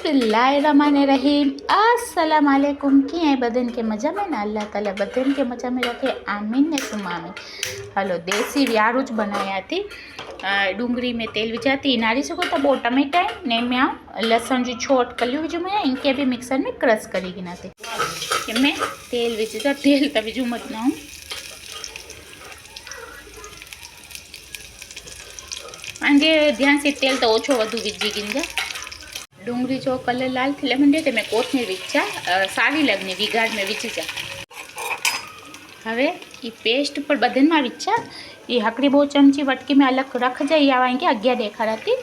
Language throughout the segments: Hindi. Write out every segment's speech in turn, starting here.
बिस्मिल्लाहिर्रहमानिर्रहीम अस्सलाम वालेकुम। कीअं बदन के मज़ा में न अल्लाह ताला बदन के मज़ा में रखे आमीन ने सुमामी। हलो देसी व्यारूच बनाया थी। डूंगरी में तेल विझा थी नारी सको तो बो टमेटा ने मैं लहसुन जी छोट कलियो विझू मैं इनके भी मिक्सर में क्रश करी गिना थी इनमें तेल विझा तेल तो विझू मत ना पंहिंजे ध्यान से तेल तो ओछो वधु विझी गिंजा। डूंगरी जो कलर लाल थी मंडे तो मैं कोथमीर विझा सारी लगनी विगाड़ में विझजा। हवे ये पेस्ट पर बदन में विझा ये हकड़ी बहुत चमची वटकी में अलग रख जाए या वहीं के अग्ञा देखा थी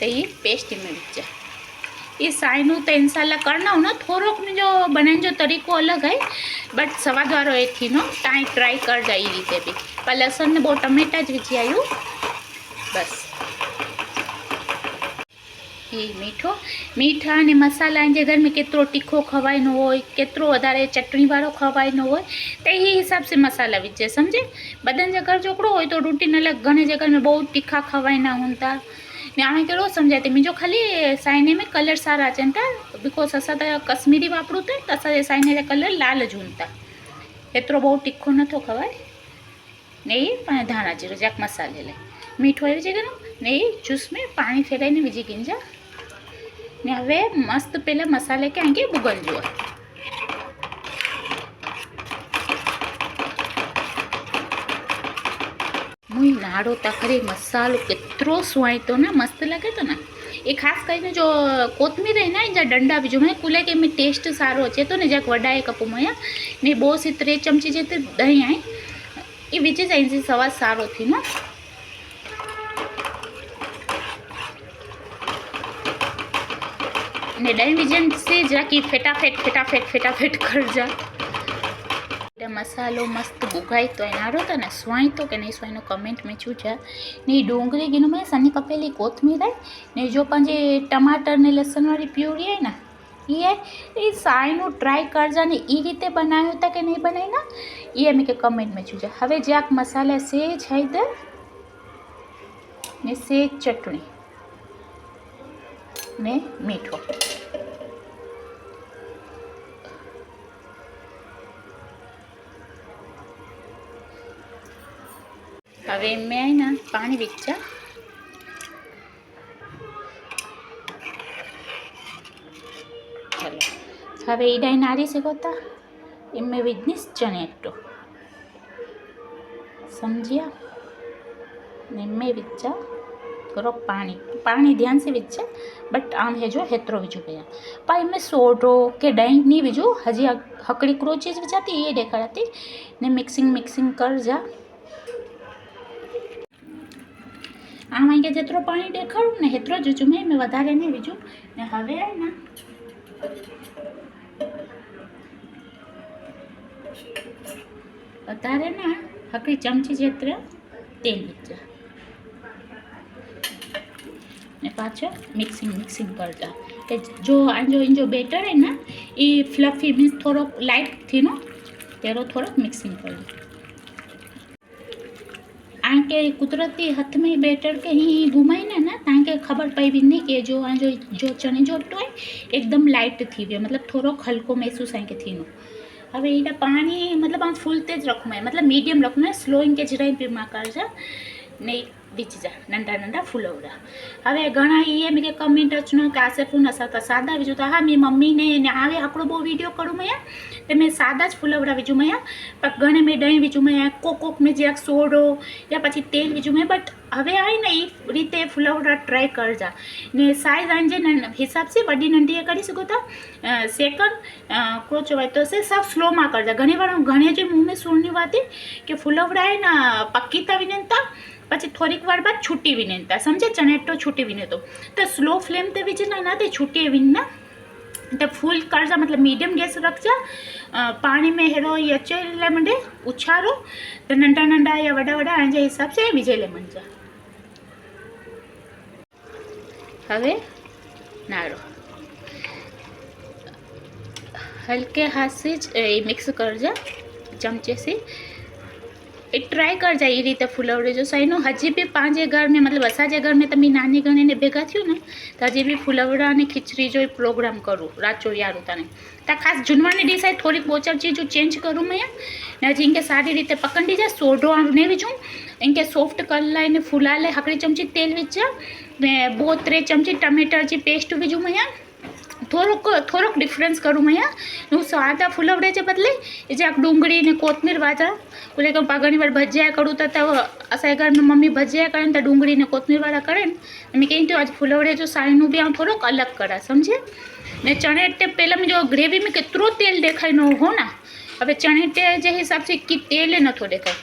तो ये पेस्ट में विझा। ये साइनू तो इंशाल्लाह करना हो ना थोड़ोक में जो बनाने जो तरीको अलग है बट स्वाद वारो ये थी नो टाई ट्राई कर जाए रीते भी पर लसन ने बहुत टमेटा ज विझी आयु बस। ये मीठो मीठा ने मसाला जे घर में केतरो तीखो खवाइनो होय केतरो वधारे चटणी वारो खवाइनो होय तो ये हिसाब से मसाला विझे समझे। बदन जे घर जोकड़ो होय तो रूटीन अलग घणे जगह में बहुत तीखा खवाइना होता ने आमे केड़ो समझाते मुझो खाली साइने में कलर सारा अचन था बिकॉज असा तो कश्मीरी वापरू था तो असा साइने जा कलर लाल जूनता एतरो बहुत तीखो नथो खवाय ने पाए धाणा जीरो जाक मसाले ले मीठो विझी गयो ने जूस में पानी फेराईने विझी गिंजा ने हवे मस्त पहले मसाले के आगे बुगल जो मुई नाड़ो तकरे मसालो कितरो सुवाई तो ना मस्त लगे तो ना ये खास कर जो कोथमीर है ना इन डंडा विझो मैं कुले के में टेस्ट सारो अचे तो ने जक वडाए कपू मया ने बो सी 3 चमची जेते दही आई ये विझे जाए सवाद सारो थी ना ने दही विजन से जाकि फटाफट कर जा मसालो मस्त बुगाई तो नारो था ना स्वाई तो कि नहीं स्वाई नो कमेंट में चूजा ने डोंगरी गिनो में सनी कपेली कोथमीर है ने जो पंजे टमाटर ने लहसुन वाली प्यूरी है ना ये साई नो ट्राई कर जा ने ई रीते बनायो था कि नहीं बनाई ना ये मैं के कमेंट में चूजा। हवे जाक मसाला सेज हैदर ने सेज चटनी ने मीठो हवे मैं ना पानी विझा चलो हवे इडाई नारी से गोता इनमें विजनिस चनेटो समझिया इनमें विझा थोड़ा पानी ध्यान से विझा बट आम है जो हेतरो विझू गया पर इनमें सोडो के दही नहीं विझू हजी हकड़ी क्रो चीज विझाती ये देखाती ने मिक्सिंग कर जा आम आई जितरो पानी देखाड़ू ने हेतरो ज विझू मैं वधारे नहीं विझू ने हवे है ना वधारे ना हकड़ी चमची जेतरा तेल विझा ने पाछो मिक्सिंग करता जो आजो इन जो बेटर है ना ये फ्लफी मीन्स थोड़ो लाइट थी नो तेरो थोड़ा मिक्सिंग कर आके कुदरती हाथ में बेटर के ही घुमाई ना ताके खबर पई भी नहीं कि जो चने जो अटो है एकदम लाइट थी वियो मतलब थोड़ो हल्को महसूस आई के थी नो। हवे इटा पानी मतलब आम फुल तेज रखूँ मैं मतलब मीडियम रखूँ मैं स्लो इनके जराई पे माँ कर जा नहीं विझजा नंढा फुलवड़ा। हवे घणा ये मेरे कमेंट अचनो कि आसे फोन असा तो सादा विझू तो हाँ मेरी मम्मी ने आवे आकड़ो बो वीडियो करूँ मैं तो मैं सादा ज फुलवड़ा विझू मैं पर घणे में दही विझू मैं कोक में ज्याक सोडो या पछी तेल विझू मैं बट हवे आई ने ई रीते फुलवड़ा ट्राई कर जा ने साइज आंजे हिसाब से वडी नंढी करी सको था सेकंड को चवाय तो से सब स्लो में कर जा। घणी बार घणे जो मुँह में सुननी बात है कि फुलवड़ा है ना पक्की था विनता पछी थोड़ी वार बाद छूटी विनता समझे चनेटो छूटी विने तो स्लो फ्लेम ते विझना ना ते छूटी विनना तो फुल कर जा मतलब मीडियम गैस रख जा पानी में हेरो ये अचे ले मंडे उछारो तो नंढा या वड़ा आंजे हिसाब से विझे ले मन जा। हवे नाड़ो हल्के हाथ से मिक्स कर जा चमचे से ट्राई कर जाए ये रीते फुलवड़े जो साइनो हजी भी पांचे घर में मतलब असाजे घर में तमी नानी गणी ने भेगा थी ने तो हजी भी फुलवड़ा ने खीचड़ी जो प्रोग्राम करूँ रात यारू तने तो खास झुनवानी डिश है थोड़ी बोचर चीज़ चेंज करूँ मैं ने हजी इनके सारी रीते पकड़ी जाए सोडो ने विझूँ इनके सॉफ्ट कर ला फुला ले हकड़ी चमची तेल विझा ने 2-3 चमची टमेटर की पेस्ट विझूँ मैं थोड़ोक डिफरन्स करूँ मैं हूँ सादा फुलवड़े जे बदले जे डूंगरी ने कोथमीर वाजा बोले कि घणी बार भजिया करूँ तो असाए घर में मम्मी भजिया करें तो डूंगरी ने कोथमीर वाला करें मैं कहीं तो आज फुलवड़े जो साईनू भी थोड़ोक अलग करा समझे ने चणे टे पहला में जो ग्रेवी में कितरो तेल देखाय न हो ना हवे चणे टे जे हिसाब से कि तेल नथो देखाय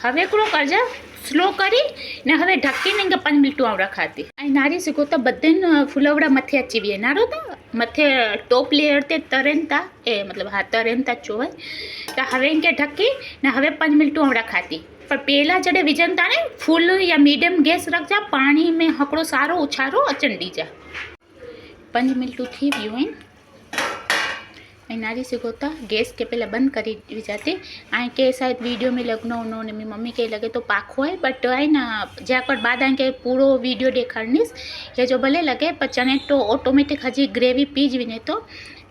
हवे एकड़ो करजा स्लो करी ने हवे ढक्कीने 5 मिनिट आवड़ा खाती आई नारी सीखो तो बधन फुलवड़ा मथे अची वे नारो तो मथे टॉप लेयर ते तरेनता ए मतलब हाँ तरेनता चोय तो हवे इनके ढक्की ने हवे 5 मिनिट आवड़ा खाती पर पहला जड़े विझनता ने फूल या मीडियम गैस रखजा पानी में हकड़ो सारो उछारो अचन दीजा 5 मिनिट थी वियो है नारी सिखोता गैस के पहले बंद करी विचारती आई के शायद वीडियो में लगनो उन्होंने मेरी मम्मी के लगे तो पाखो है बट आई ना जाकर बाद आई के पूरो वीडियो देखाड़नीस ये जो भले लगे पर चने तो ऑटोमेटिक हजी ग्रेवी पीज भी नहीं तो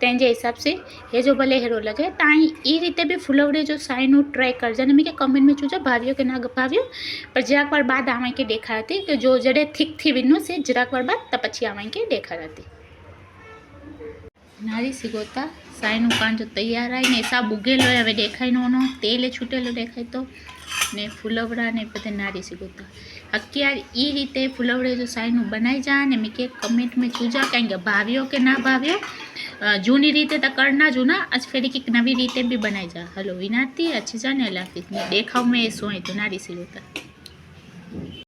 तेजे हिसाब से ये जो भले हेरो लगे तो आई ई रीते भी फुलवड़े जो साइनू ट्राई कर जाने मैं कमेंट में चूजा भाव्यो के ना भाव्यो पर जराक बार बाद आवे के देखाड़ती कि जो जड़े थिक थी विनो से जराक बार बाद त पछी आवे के देखाड़ती नारी सिगोता साईनू पांचो तैयार आई ने सा बुगेलो हवे देखाय नो तेल छूटेलो देखाय तो ने फुलवड़ा ने बधे नारी सिगोता अत्यार ई रीते फुलवड़े जो साईनू बनाई जा ने मैं के कमेंट में चूजा कहेंगे भाव्यो के ना भाव्यो जूनी रीते तो करना जूना आज फेरी की नवी रीते भी बनाई जा हलो विनाती अच्छी जाने अल्लाह हाफिज़ देखाव में ऐसो है तो नारी सिगोता।